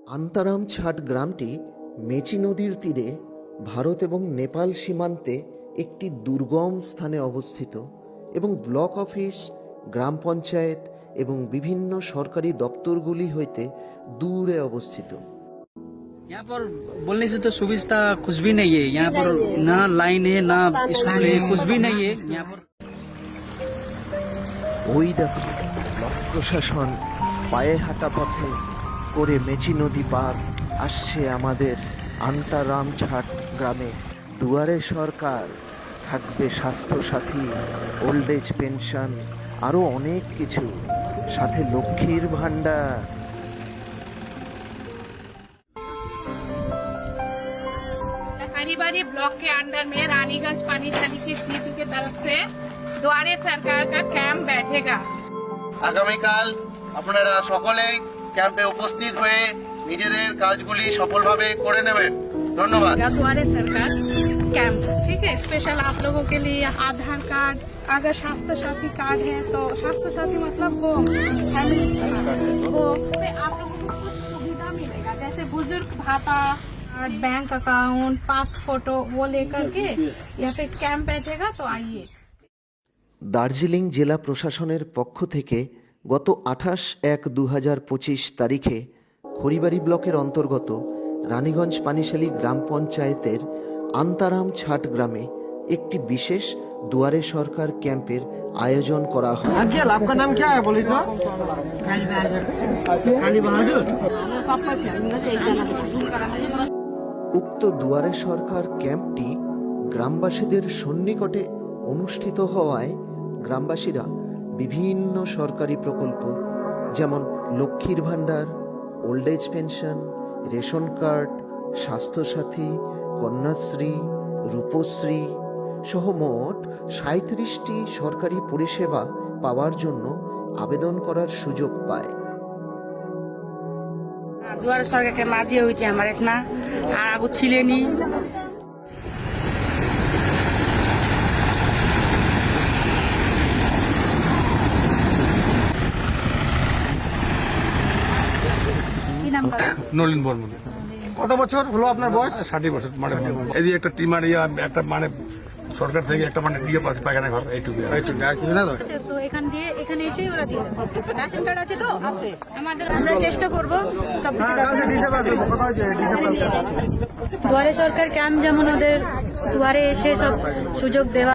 আন্তারাম ছাট গ্রামটি মেচি নদীর তীরে ভারত এবং নেপাল সীমান্তে একটি দুর্গম স্থানে অবস্থিত এবং ব্লক অফিস, গ্রাম পঞ্চায়েত এবং বিভিন্ন সরকারি দপ্তরগুলি হইতে দূরে অবস্থিত। यहाँ पर बोलने से तो सुविधा कुछ भी नहीं है। यहाँ पर ना लाइन है, ना स्कूल है, कुछ भी नहीं है यहाँ पर। ওই দেখো, ব্লক প্রশাসন পায়ে হাঁটা পথে করে মেচি নদী পার আসছে আমাদের আন্তারাম ছাট গ্রামে। দুয়ারে সরকার, থাকবে স্বাস্থ্যসাথী, ওল্ড এজ পেনশন, আরো অনেক কিছু, সাথে লক্ষ্মীর ভান্ডার। हरिबारी ब्लॉक के अंडर में रानीगंज पानी चली की सीपी की तरफ से द्वारे सरकार का कैंप बैठेगा। আগামীকাল আপনারা সকলেই ক্যাম্পে উপস্থিত হয়ে নিজেদের কাজগুলি সফলভাবে করে নেবেন। ধন্যবাদ। द्वारे सरकार कैंप, ठीक है। स्पेशल आप लोगों के लिए आधार कार्ड, अगर स्वास्थ्य साथी कार्ड है तो स्वास्थ्य साथी मतलब वो फैमिली वो पे आप लोगों को कुछ सुविधा मिलेगा, जैसे बुजुर्ग भाता, बैंक अकाउंट, पास फोटो वो लेकर के यहाँ पे कैंप बैठेगा, तो आइए। দার্জিলিং জেলা প্রশাসনের পক্ষ থেকে গত 28/1/2025 তারিখে খড়িবাড়ি ব্লকের অন্তর্গত রানীগঞ্জ পানিশালী গ্রাম পঞ্চায়েতের আন্তারাম ছাট গ্রামে একটি বিশেষ দুয়ারে সরকার ক্যাম্পের আয়োজন করা হয়। अंकल आपका नाम क्या है बोली तो? काली बहादुर। উক্ত দুয়ারে সরকার ক্যাম্পটি গ্রামবাসীদের সন্নিকটে অনুষ্ঠিত হওয়ায় গ্রামবাসীরা বিভিন্ন সরকারি প্রকল্প যেমন লক্ষ্মীর ভান্ডার, old age pension, ration card, Swasthya Sathi, Kanyashree, Rupashree সহ মোট 37টি সরকারি পরিষেবা পাওয়ার জন্য আবেদন করার সুযোগ পায়। दुआरे सरकार के माझी हुई हमारे इतना आगो छिले नी নলিন বর্মন। কত বছর হলো আপনার বয়স? 60 বছর। মানে এই যে একটা টিমার একটা মানে সরকার থেকে একটা মানে দিয়ে পাশে পায়খানা ঘর এইটুকু। এইটুকু আর কিছু না তো? তো এখানে এসেই ওরা দিয়ে দেবে। রেশন কার্ড আছে তো? আছে। আমরা চেষ্টা করব সব দুয়ারে সরকার ক্যাম্প যেমন ওদের দুয়ারে এসে সব সুযোগ দেওয়া।